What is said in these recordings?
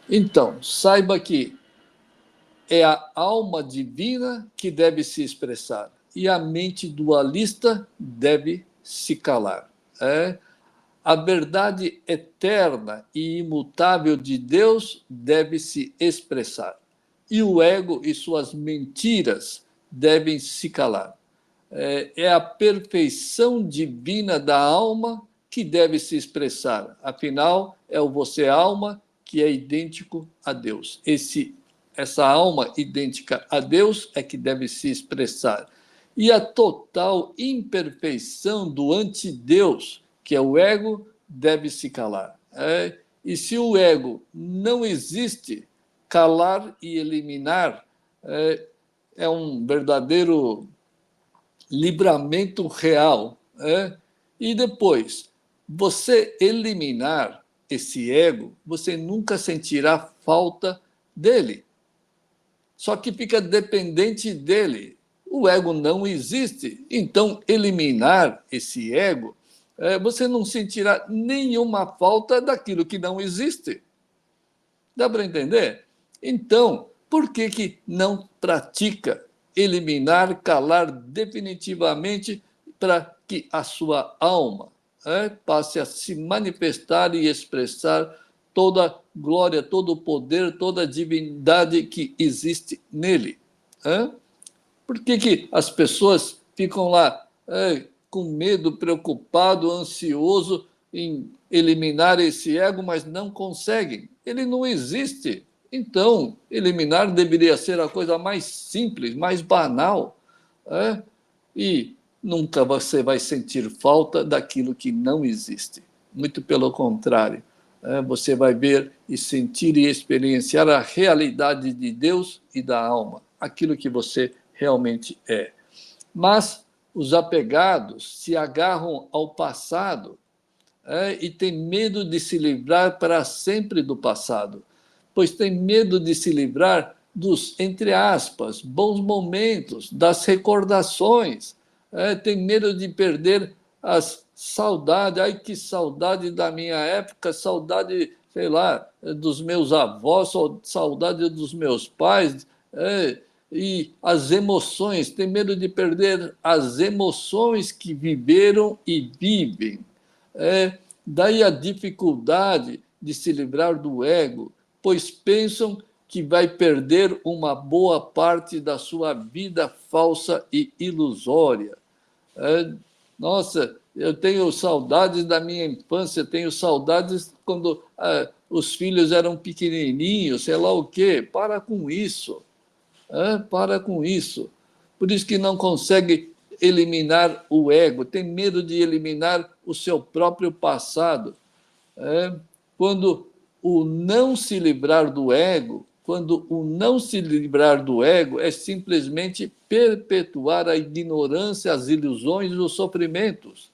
Então, saiba que é a alma divina que deve se expressar e a mente dualista deve se calar. É? A verdade eterna e imutável de Deus deve se expressar. E o ego e suas mentiras devem se calar. É a perfeição divina da alma que deve se expressar. Afinal, é o você alma que é idêntico a Deus. Essa alma idêntica a Deus é que deve se expressar. E a total imperfeição do antideus, que é o ego, deve se calar. E se o ego não existe, calar e eliminar é um verdadeiro livramento real. E depois, você eliminar esse ego, você nunca sentirá falta dele. Só que fica dependente dele. O ego não existe. Então, eliminar esse ego, você não sentirá nenhuma falta daquilo que não existe. Dá para entender? Então, por que, que não pratica eliminar, calar definitivamente para que a sua alma passe a se manifestar e expressar toda a glória, todo o poder, toda a divindade que existe nele? Por que, que as pessoas ficam lá com medo, preocupado, ansioso em eliminar esse ego, mas não conseguem? Ele não existe. Então, eliminar deveria ser a coisa mais simples, mais banal. E nunca você vai sentir falta daquilo que não existe. Muito pelo contrário. Você vai ver e sentir e experienciar a realidade de Deus e da alma, aquilo que você realmente é. Mas os apegados se agarram ao passado e têm medo de se livrar para sempre do passado, pois têm medo de se livrar dos, entre aspas, bons momentos, das recordações, tem medo de perder as saudades. Ai, que saudade da minha época, saudade, sei lá, dos meus avós, saudade dos meus pais, e as emoções, tem medo de perder as emoções que viveram e vivem. Daí a dificuldade de se livrar do ego, pois pensam que vai perder uma boa parte da sua vida falsa e ilusória. Nossa, eu tenho saudades da minha infância, tenho saudades quando os filhos eram pequenininhos, sei lá o quê. Para com isso. Para com isso. Por isso que não consegue eliminar o ego, tem medo de eliminar o seu próprio passado. Quando o não se livrar do ego, quando o não se livrar do ego é simplesmente perpetuar a ignorância, as ilusões e os sofrimentos.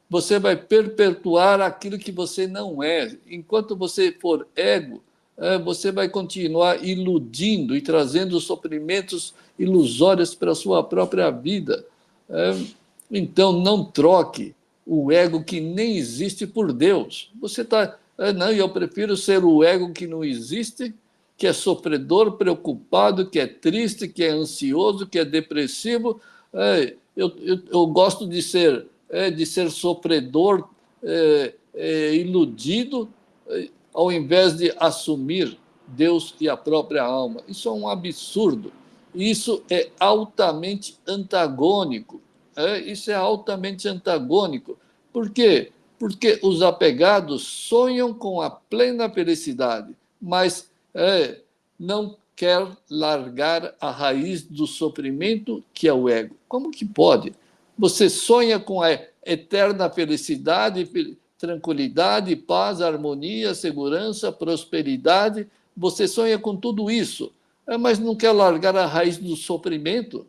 Você vai perpetuar aquilo que você não é. Enquanto você for ego, você vai continuar iludindo e trazendo sofrimentos ilusórios para a sua própria vida. Então, não troque o ego que nem existe por Deus. Você está. Não, eu prefiro ser o ego que não existe, que é sofredor, preocupado, que é triste, que é ansioso, que é depressivo. Eu gosto de ser sofredor, iludido, ao invés de assumir Deus e a própria alma. Isso é um absurdo. Isso é altamente antagônico. Isso é altamente antagônico. Por quê? Porque os apegados sonham com a plena felicidade, mas não quer largar a raiz do sofrimento, que é o ego. Como que pode? Você sonha com a eterna felicidade, tranquilidade, paz, harmonia, segurança, prosperidade. Você sonha com tudo isso, mas não quer largar a raiz do sofrimento?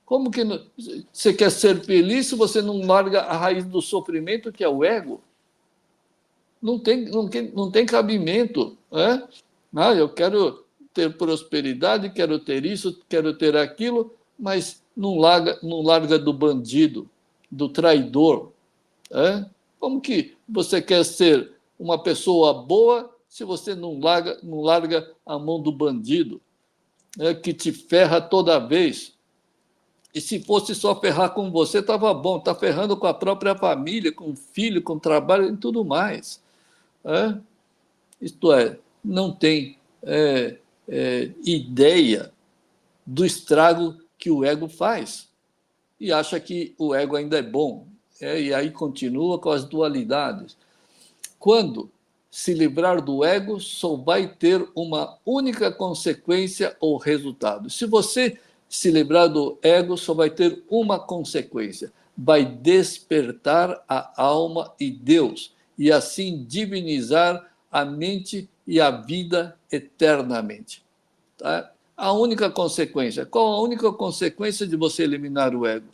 Como que você quer ser feliz se você não larga a raiz do sofrimento, que é o ego? Não tem cabimento. Eu quero ter prosperidade, quero ter isso, quero ter aquilo, mas não larga do bandido, do traidor. Como que você quer ser uma pessoa boa se você não larga a mão do bandido, que te ferra toda vez. E se fosse só ferrar com você, estava bom. Está ferrando com a própria família, com o filho, com o trabalho e tudo mais. Isto é, não tem ideia do estrago que o ego faz. E acha que o ego ainda é bom. E aí continua com as dualidades. Quando se livrar do ego, só vai ter uma única consequência ou resultado. Se você se livrar do ego, só vai ter uma consequência. Vai despertar a alma e Deus, e assim divinizar a mente e a vida eternamente. Tá? A única consequência. Qual a única consequência de você eliminar o ego?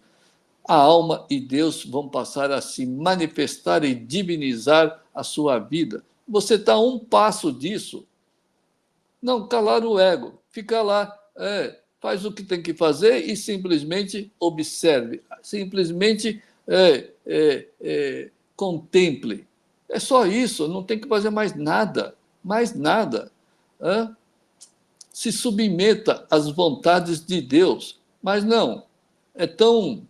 A alma e Deus vão passar a se manifestar e divinizar a sua vida. Você está a um passo disso. Não calar o ego. Fica lá, faz o que tem que fazer e simplesmente observe. Simplesmente contemple. É só isso, não tem que fazer mais nada. Mais nada. Se submeta às vontades de Deus. Mas não, é tão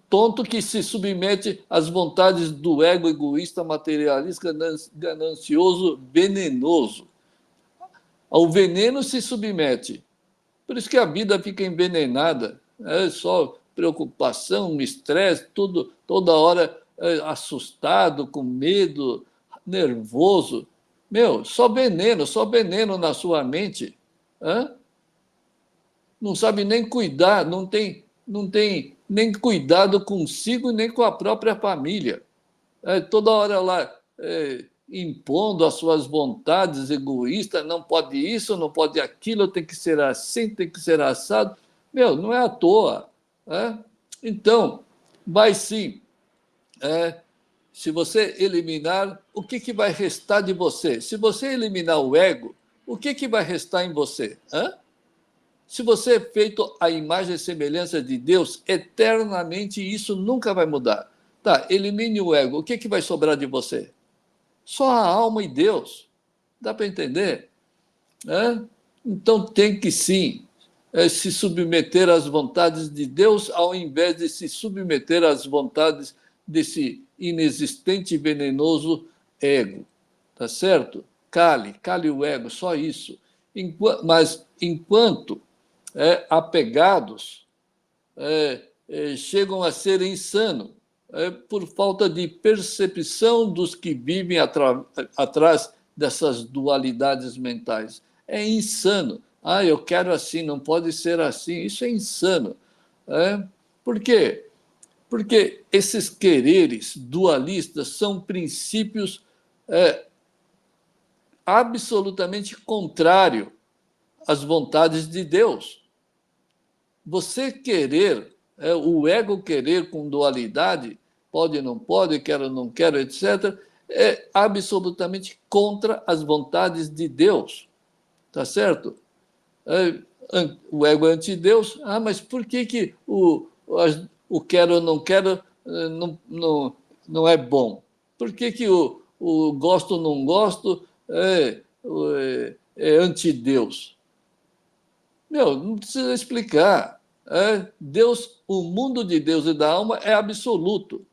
tonto que se submete às vontades do ego egoísta, materialista, ganancioso, venenoso. Ao veneno se submete. Por isso que a vida fica envenenada. É só preocupação, estresse, tudo, toda hora assustado, com medo, nervoso. Só veneno na sua mente. Não sabe nem cuidar, não tem nem cuidado consigo nem com a própria família. Toda hora lá impondo as suas vontades egoístas, não pode isso, não pode aquilo, tem que ser assim, tem que ser assado. Não é à toa. Então, vai sim. Se você eliminar, o que vai restar de você? Se você eliminar o ego, o que vai restar em você? Se você é feito à imagem e semelhança de Deus, eternamente isso nunca vai mudar. Tá, elimine o ego. O que vai sobrar de você? Só a alma e Deus. Dá para entender? Então tem que sim se submeter às vontades de Deus, ao invés de se submeter às vontades desse inexistente e venenoso ego. Tá certo? Cale o ego, só isso. Mas enquanto apegados chegam a ser insanos por falta de percepção dos que vivem atrás dessas dualidades mentais. É insano. Eu quero assim, não pode ser assim. Isso é insano. Por quê? Porque esses quereres dualistas são princípios absolutamente contrários às vontades de Deus. Você querer, o ego querer com dualidade, pode, não pode, quero, não quero, etc., é absolutamente contra as vontades de Deus. Tá certo? O ego é anti-Deus. Mas por que o quero ou não quero não é bom? Por que o gosto ou não gosto é anti-Deus? Não precisa explicar. Deus, o mundo de Deus e da alma é absoluto.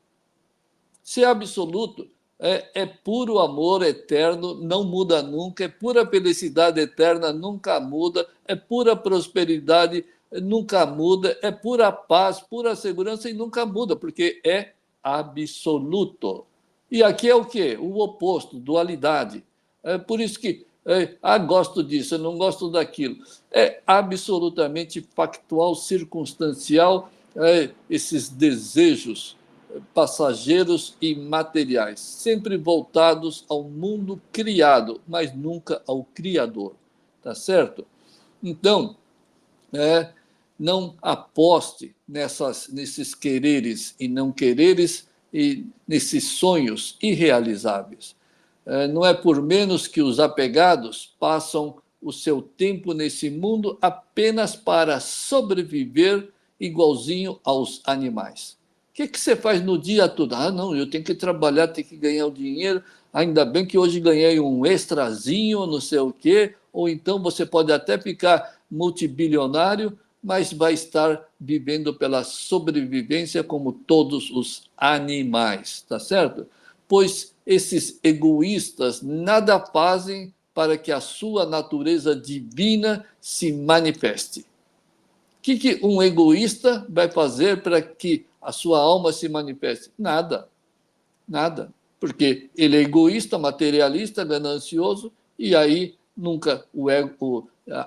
Se é absoluto, é puro amor eterno, não muda nunca, é pura felicidade eterna, nunca muda, é pura prosperidade, nunca muda, é pura paz, pura segurança e nunca muda, porque é absoluto. E aqui é o quê? O oposto, dualidade. Por isso que gosto disso, eu não gosto daquilo. É absolutamente factual, circunstancial, esses desejos passageiros e materiais, sempre voltados ao mundo criado, mas nunca ao Criador. Tá certo? Então, não aposte nesses quereres e não quereres e nesses sonhos irrealizáveis. Não é por menos que os apegados passam o seu tempo nesse mundo apenas para sobreviver igualzinho aos animais. que você faz no dia todo? Ah, não, eu tenho que trabalhar, tenho que ganhar o dinheiro. Ainda bem que hoje ganhei um extrazinho, não sei o quê. Ou então você pode até ficar multibilionário, mas vai estar vivendo pela sobrevivência como todos os animais, tá certo? Pois esses egoístas nada fazem para que a sua natureza divina se manifeste. Que um egoísta vai fazer para que a sua alma se manifeste? Nada, nada. Porque ele é egoísta, materialista, ganancioso, e aí nunca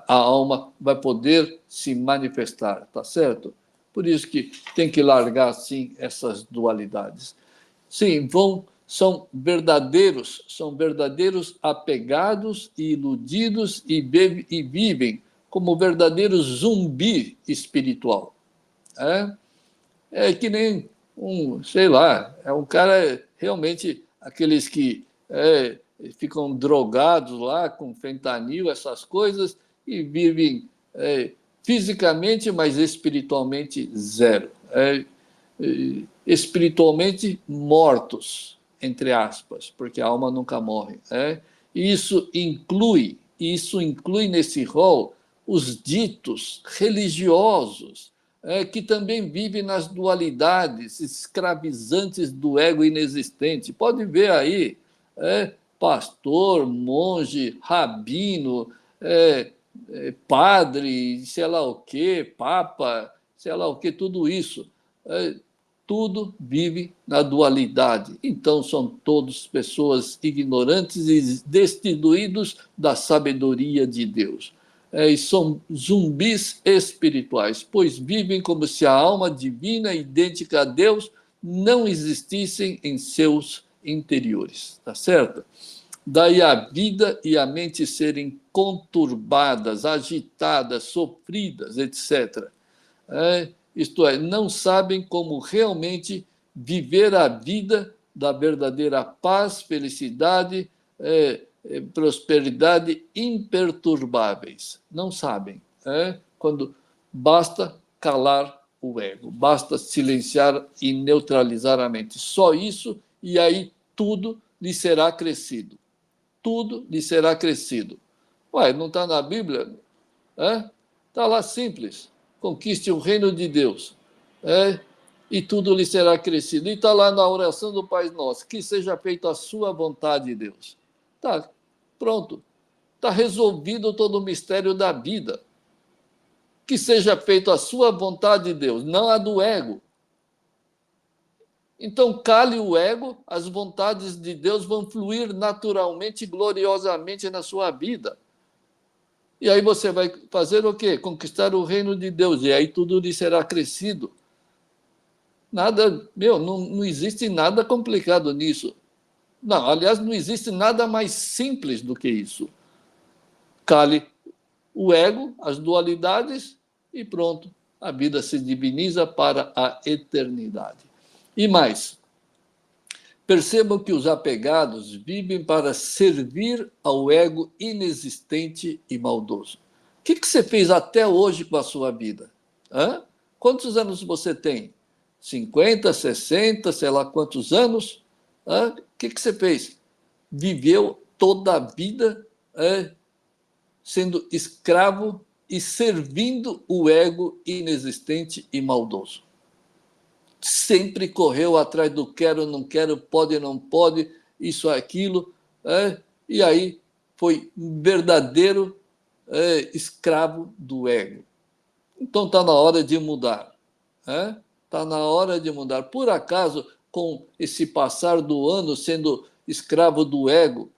a alma vai poder se manifestar, tá certo? Por isso que tem que largar, sim, essas dualidades. Sim, são verdadeiros apegados e iludidos e vivem como verdadeiros zumbi espiritual. É, é que nem sei lá, é um cara realmente aqueles que ficam drogados lá com fentanil, essas coisas, e vivem fisicamente, mas espiritualmente zero. Espiritualmente mortos, entre aspas, porque a alma nunca morre. Isso inclui nesse rol os ditos religiosos, que também vivem nas dualidades escravizantes do ego inexistente. Pode ver aí, pastor, monge, rabino, padre, sei lá o quê, papa, sei lá o quê, tudo isso. Tudo vive na dualidade. Então, são todos pessoas ignorantes e destituídos da sabedoria de Deus. E são zumbis espirituais, pois vivem como se a alma divina, idêntica a Deus, não existissem em seus interiores. Tá certo? Daí a vida e a mente serem conturbadas, agitadas, sofridas, etc. Isto é, não sabem como realmente viver a vida da verdadeira paz, felicidade, prosperidade imperturbáveis. Não sabem. Quando basta calar o ego, basta silenciar e neutralizar a mente. Só isso, e aí tudo lhe será acrescido. Tudo lhe será acrescido. Ué, não está na Bíblia? Está lá simples. Conquiste o reino de Deus. E tudo lhe será acrescido. E está lá na oração do Pai Nosso. Que seja feita a sua vontade, Deus. Tá, pronto. Está resolvido todo o mistério da vida. Que seja feita a sua vontade, Deus, não a do ego. Então, cale o ego, as vontades de Deus vão fluir naturalmente e gloriosamente na sua vida. E aí você vai fazer o quê? Conquistar o reino de Deus. E aí tudo lhe será acrescido. Nada, não existe nada complicado nisso. Não, aliás, não existe nada mais simples do que isso. Cale o ego, as dualidades e pronto. A vida se diviniza para a eternidade. E mais, percebam que os apegados vivem para servir ao ego inexistente e maldoso. O que você fez até hoje com a sua vida? Quantos anos você tem? 50, 60, sei lá quantos anos? O que você fez? Viveu toda a vida sendo escravo e servindo o ego inexistente e maldoso. Sempre correu atrás do quero, não quero, pode, não pode, isso, aquilo, e aí foi um verdadeiro escravo do ego. Então está na hora de mudar. Está na hora de mudar. Por acaso, com esse passar do ano sendo escravo do ego,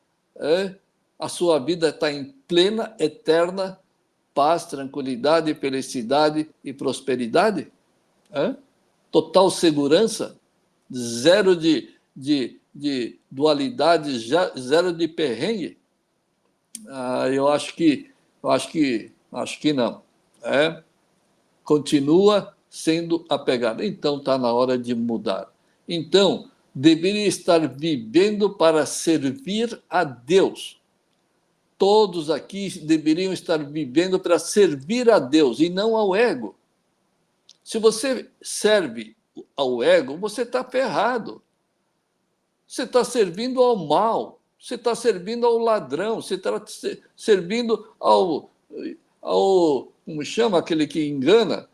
a sua vida está em plena, eterna paz, tranquilidade, felicidade e prosperidade? Total segurança? Zero de dualidade, zero de perrengue? Eu acho que não. Continua sendo apegado. Então está na hora de mudar. Então, deveria estar vivendo para servir a Deus. Todos aqui deveriam estar vivendo para servir a Deus e não ao ego. Se você serve ao ego, você está ferrado. Você está servindo ao mal, você está servindo ao ladrão, você está servindo como chama aquele que engana?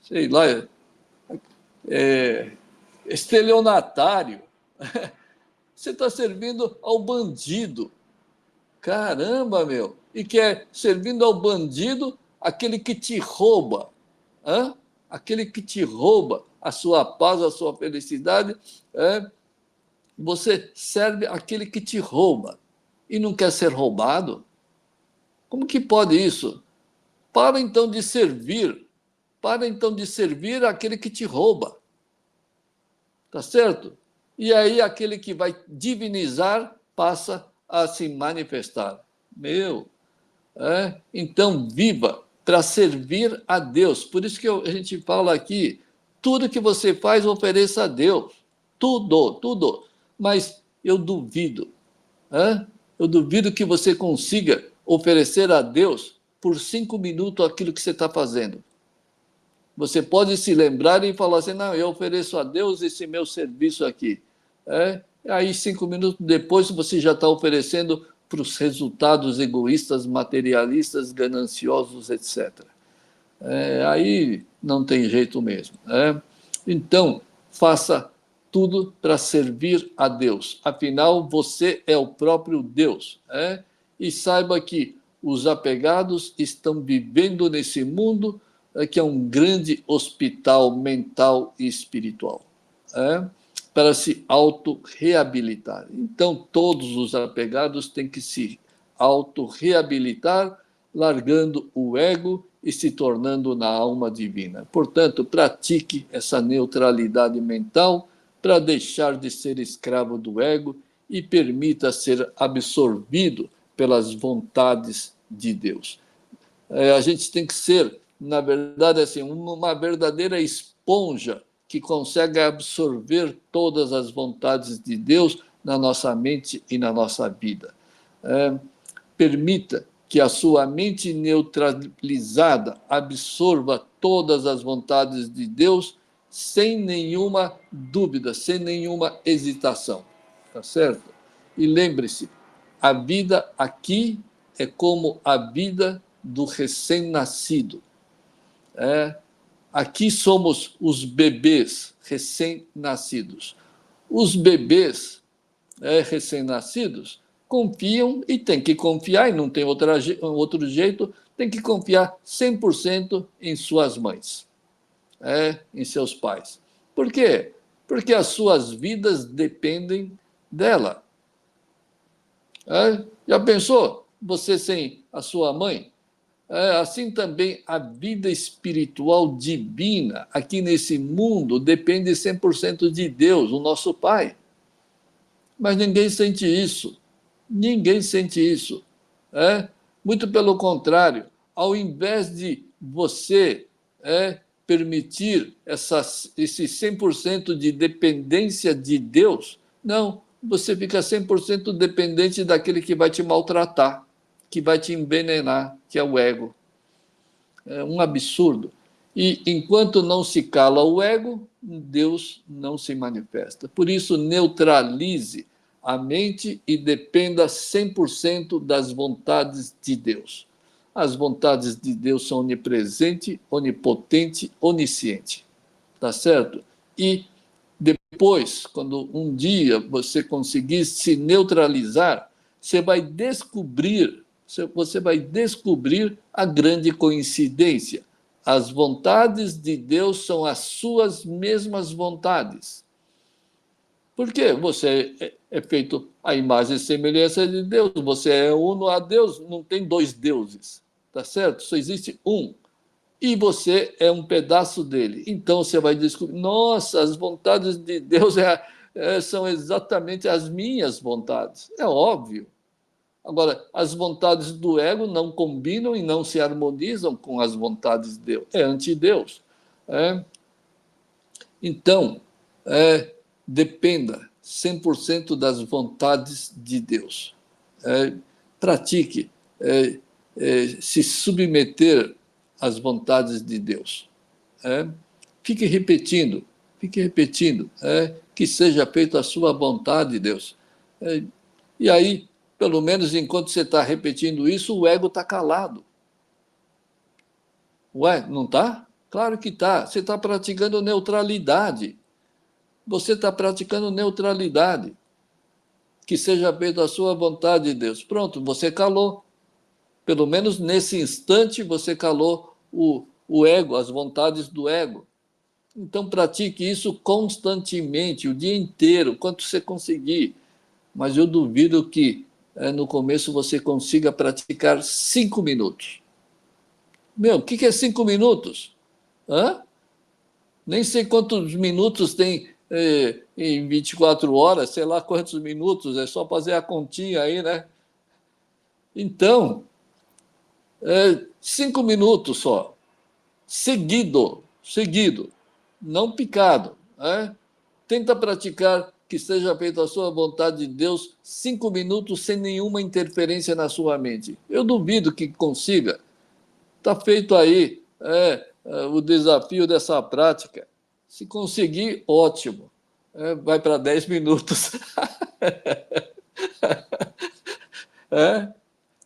Sei lá, estelionatário. Você está servindo ao bandido. Caramba, meu! E que é servindo ao bandido aquele que te rouba. Hã? Aquele que te rouba a sua paz, a sua felicidade. Você serve aquele que te rouba e não quer ser roubado? Como que pode isso? Para então de servir. Para então de servir aquele que te rouba. Tá certo? E aí aquele que vai divinizar passa a se manifestar. Então viva para servir a Deus. Por isso que a gente fala aqui, tudo que você faz, ofereça a Deus. Tudo, tudo. Mas eu duvido, eu duvido que você consiga oferecer a Deus por 5 minutos aquilo que você está fazendo. Você pode se lembrar e falar assim, não, eu ofereço a Deus esse meu serviço aqui. Aí 5 minutos depois você já está oferecendo para os resultados egoístas, materialistas, gananciosos, etc. Aí não tem jeito mesmo. Então, faça tudo para servir a Deus. Afinal, você é o próprio Deus. E saiba que os apegados estão vivendo nesse mundo que é um grande hospital mental e espiritual, para se auto-reabilitar. Então, todos os apegados têm que se auto-reabilitar, largando o ego e se tornando na alma divina. Portanto, pratique essa neutralidade mental para deixar de ser escravo do ego e permita ser absorvido pelas vontades de Deus. A gente tem que ser, na verdade, assim, uma verdadeira esponja que consegue absorver todas as vontades de Deus na nossa mente e na nossa vida. Permita que a sua mente neutralizada absorva todas as vontades de Deus sem nenhuma dúvida, sem nenhuma hesitação. Tá certo? E lembre-se, a vida aqui é como a vida do recém-nascido. Aqui somos os bebês recém-nascidos. Os bebês recém-nascidos confiam e tem que confiar, e não tem outro jeito, tem que confiar 100% em suas mães, em seus pais. Por quê? Porque as suas vidas dependem dela. Já pensou você sem a sua mãe? Assim também a vida espiritual divina aqui nesse mundo depende 100% de Deus, o nosso Pai. Mas ninguém sente isso. Ninguém sente isso. Muito pelo contrário, ao invés de você permitir esse 100% de dependência de Deus, não, você fica 100% dependente daquele que vai te maltratar, que vai te envenenar, que é o ego. É um absurdo. E enquanto não se cala o ego, Deus não se manifesta. Por isso, neutralize a mente e dependa 100% das vontades de Deus. As vontades de Deus são onipresente, onipotente, onisciente. Tá certo? E depois, quando um dia você conseguir se neutralizar, você vai descobrir a grande coincidência. As vontades de Deus são as suas mesmas vontades. Porque você é feito à imagem e semelhança de Deus, você é uno a Deus, não tem dois deuses, tá certo? Só existe um. E você é um pedaço dele. Então você vai descobrir, nossa, as vontades de Deus são exatamente as minhas vontades. É óbvio. Agora, as vontades do ego não combinam e não se harmonizam com as vontades de Deus. É anti-Deus. Então, dependa 100% das vontades de Deus. Pratique se submeter às vontades de Deus. É, fique repetindo, que seja feita a sua vontade, Deus. É, e aí, pelo menos enquanto você está repetindo isso, o ego está calado. Ué, não está? Claro que está. Você está praticando neutralidade. Você está praticando neutralidade. Que seja feita a sua vontade, Deus. Pronto, você calou. Pelo menos nesse instante você calou o ego, as vontades do ego. Então pratique isso constantemente, o dia inteiro, quanto você conseguir. Mas eu duvido que no começo você consiga praticar 5 minutos. Meu, o que é 5 minutos? Hã? Nem sei quantos minutos tem em 24 horas, sei lá quantos minutos, é só fazer a continha aí, né? Então, 5 minutos só, seguido, não picado. Tenta praticar que seja feita a sua vontade de Deus 5 minutos sem nenhuma interferência na sua mente. Eu duvido que consiga. Está feito aí o desafio dessa prática. Se conseguir, ótimo. Vai para 10 minutos.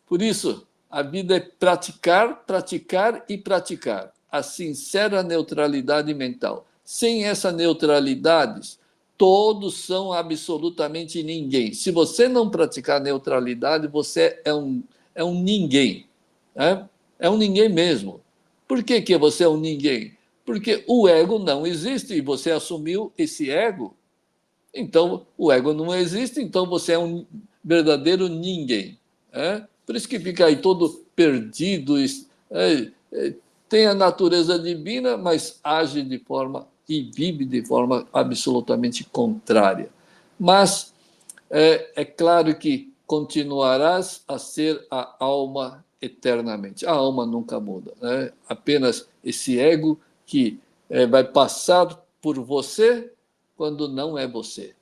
Por isso, a vida é praticar, praticar e praticar. A sincera neutralidade mental. Sem essa neutralidade, todos são absolutamente ninguém. Se você não praticar neutralidade, você é um ninguém. É um ninguém mesmo. Por que você é um ninguém? Porque o ego não existe e você assumiu esse ego. Então, o ego não existe, então você é um verdadeiro ninguém. Por isso que fica aí todo perdido, tem a natureza divina, mas age de forma e vive de forma absolutamente contrária. Mas é claro que continuarás a ser a alma eternamente. A alma nunca muda. Apenas esse ego que vai passar por você quando não é você.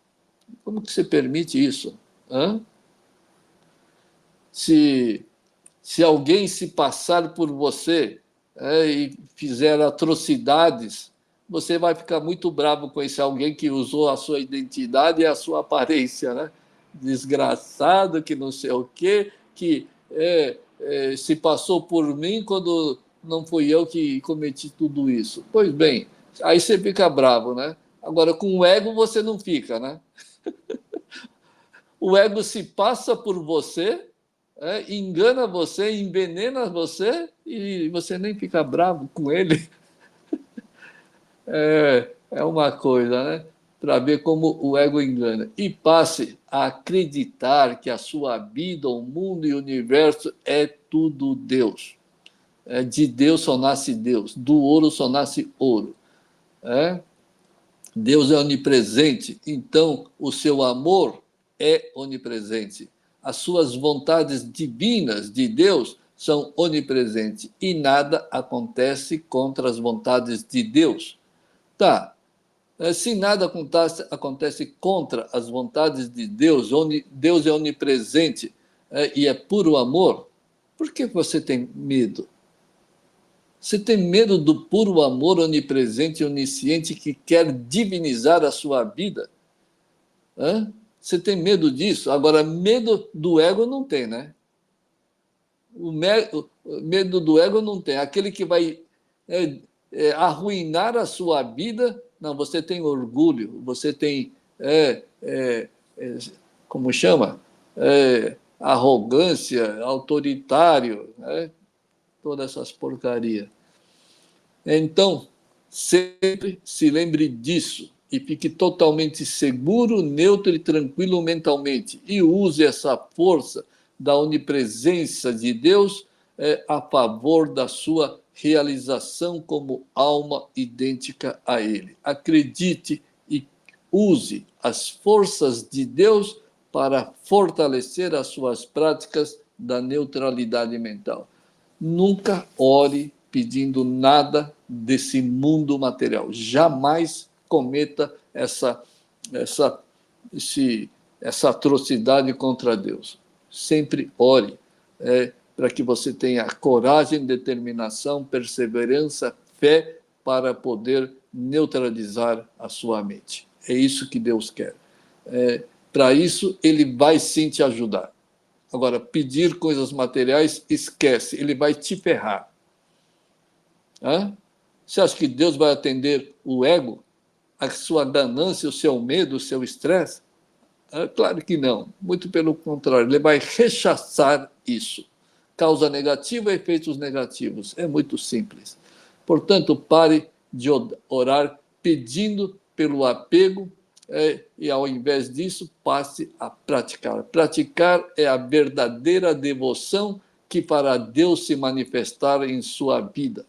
Como que você permite isso? Se alguém se passar por você e fizer atrocidades, você vai ficar muito bravo com esse alguém que usou a sua identidade e a sua aparência, né? Desgraçado, que não sei o quê, que se passou por mim quando não fui eu que cometi tudo isso. Pois bem, aí você fica bravo, né? Agora, com o ego você não fica, né? O ego se passa por você, engana você, envenena você e você nem fica bravo com ele. É uma coisa, né? Para ver como o ego engana. E passe a acreditar que a sua vida, o mundo e o universo é tudo Deus. De Deus só nasce Deus, do ouro só nasce ouro. Deus é onipresente, então o seu amor é onipresente. As suas vontades divinas de Deus são onipresentes e nada acontece contra as vontades de Deus. Tá, se nada acontece contra as vontades de Deus, Deus é onipresente e é puro amor, por que você tem medo? Você tem medo do puro amor onipresente e onisciente que quer divinizar a sua vida? Você tem medo disso? Agora, medo do ego não tem, né? O medo do ego não tem. Aquele que vai arruinar a sua vida, não, você tem orgulho, você tem, como chama? Arrogância, autoritário, todas essas porcarias. Então, sempre se lembre disso e fique totalmente seguro, neutro e tranquilo mentalmente. E use essa força da onipresença de Deus a favor da sua realização como alma idêntica a Ele. Acredite e use as forças de Deus para fortalecer as suas práticas da neutralidade mental. Nunca ore pedindo nada desse mundo material. Jamais cometa essa atrocidade contra Deus. Sempre ore para que você tenha coragem, determinação, perseverança, fé para poder neutralizar a sua mente. É isso que Deus quer. Para isso, ele vai sim te ajudar. Agora, pedir coisas materiais, esquece, ele vai te ferrar. Você acha que Deus vai atender o ego, a sua ganância, o seu medo, o seu estresse? Claro que não. Muito pelo contrário, ele vai rechaçar isso. Causa negativa, efeitos negativos. É muito simples. Portanto, pare de orar pedindo pelo apego e, ao invés disso, passe a praticar. Praticar é a verdadeira devoção que fará Deus se manifestar em sua vida.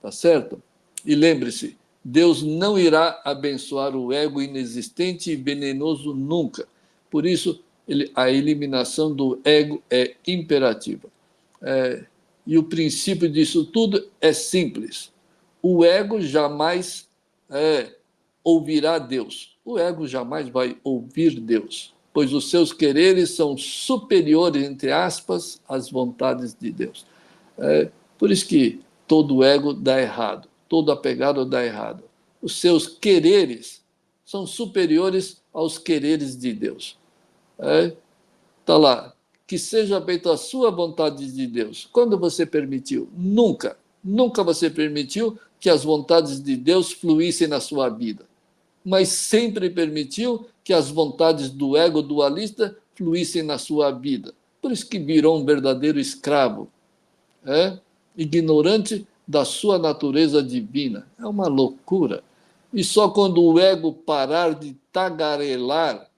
Tá certo? E lembre-se, Deus não irá abençoar o ego inexistente e venenoso nunca. Por isso, a eliminação do ego é imperativa. E o princípio disso tudo é simples. O ego jamais ouvirá Deus. O ego jamais vai ouvir Deus, pois os seus quereres são superiores, entre aspas, às vontades de Deus. Por isso que todo ego dá errado, todo apegado dá errado. Os seus quereres são superiores aos quereres de Deus. Está lá, que seja feita a sua vontade de Deus. Quando você permitiu? Nunca, nunca você permitiu que as vontades de Deus fluíssem na sua vida, mas sempre permitiu que as vontades do ego dualista fluíssem na sua vida. Por isso que virou um verdadeiro escravo, ignorante da sua natureza divina. É uma loucura. E só quando o ego parar de tagarelar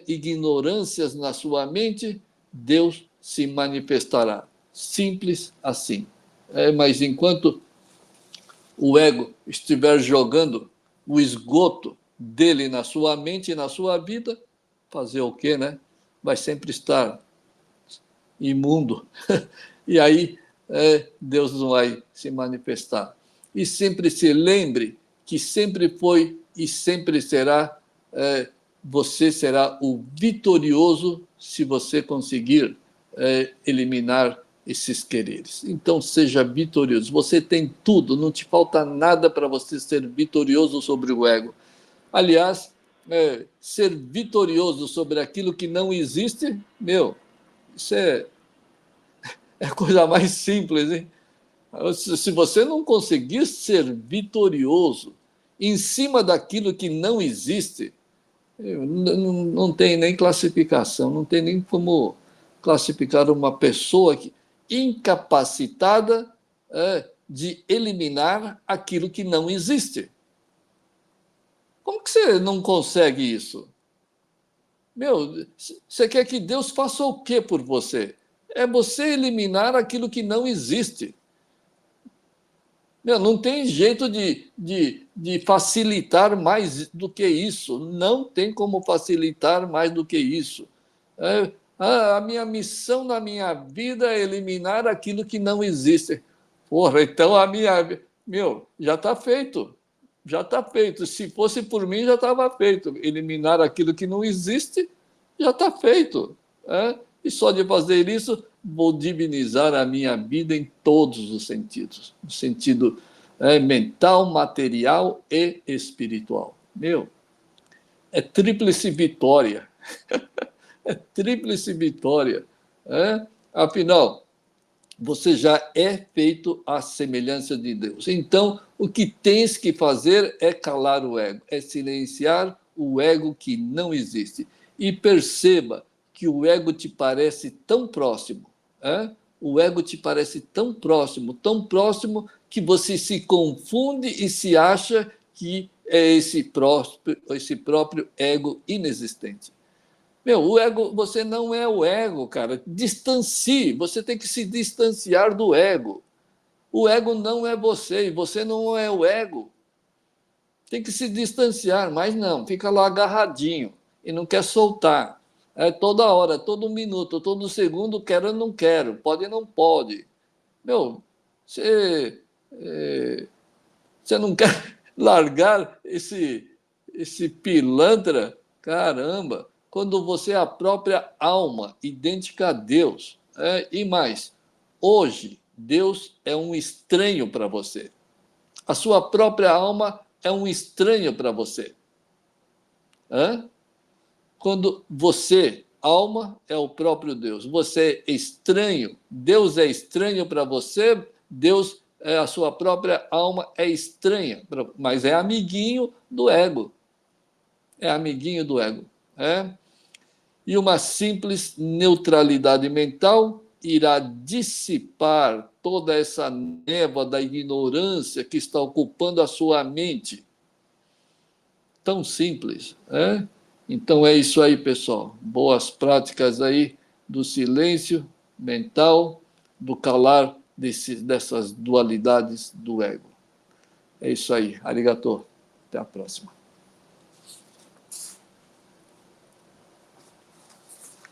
ignorâncias na sua mente, Deus se manifestará. Simples assim. Mas enquanto o ego estiver jogando o esgoto dele na sua mente e na sua vida, fazer o quê, né? Vai sempre estar imundo. E aí Deus não vai se manifestar. E sempre se lembre que sempre foi e sempre será, você será o vitorioso se você conseguir eliminar esses quereres. Então, seja vitorioso. Você tem tudo, não te falta nada para você ser vitorioso sobre o ego. Aliás, ser vitorioso sobre aquilo que não existe, isso é a coisa mais simples, hein? Se você não conseguir ser vitorioso em cima daquilo que não existe, não tem nem classificação, não tem nem como classificar uma pessoa incapacitada de eliminar aquilo que não existe. Como que você não consegue isso? Você quer que Deus faça o quê por você? É você eliminar aquilo que não existe. Não tem jeito de facilitar mais do que isso. Não tem como facilitar mais do que isso. A minha missão na minha vida é eliminar aquilo que não existe. Porra, então já está feito. Já está feito. Se fosse por mim, já estava feito. Eliminar aquilo que não existe, já está feito. E só de fazer isso, vou divinizar a minha vida em todos os sentidos. No sentido mental, material e espiritual. É tríplice vitória. É tríplice vitória. Afinal, você já é feito à semelhança de Deus. Então, o que tens que fazer é calar o ego, é silenciar o ego que não existe. E perceba que o ego te parece tão próximo, o ego te parece tão próximo que você se confunde e se acha que é esse próprio ego inexistente. O ego, você não é o ego, cara. Distancie, você tem que se distanciar do ego. O ego não é você e você não é o ego. Tem que se distanciar, mas não, fica lá agarradinho e não quer soltar. Toda hora, todo minuto, todo segundo, quero ou não quero, pode ou não pode. Você, você não quer largar esse pilantra? Caramba! Quando você é a própria alma, idêntica a Deus. E mais, hoje, Deus é um estranho para você. A sua própria alma é um estranho para você. Quando você, alma, é o próprio Deus. Você é estranho, Deus é estranho para você, Deus, a sua própria alma é estranha, mas é amiguinho do ego. É amiguinho do ego. E uma simples neutralidade mental irá dissipar toda essa névoa da ignorância que está ocupando a sua mente. Tão simples, Então é isso aí, pessoal. Boas práticas aí do silêncio mental, do calar dessas dualidades do ego. É isso aí. Arigatô. Até a próxima.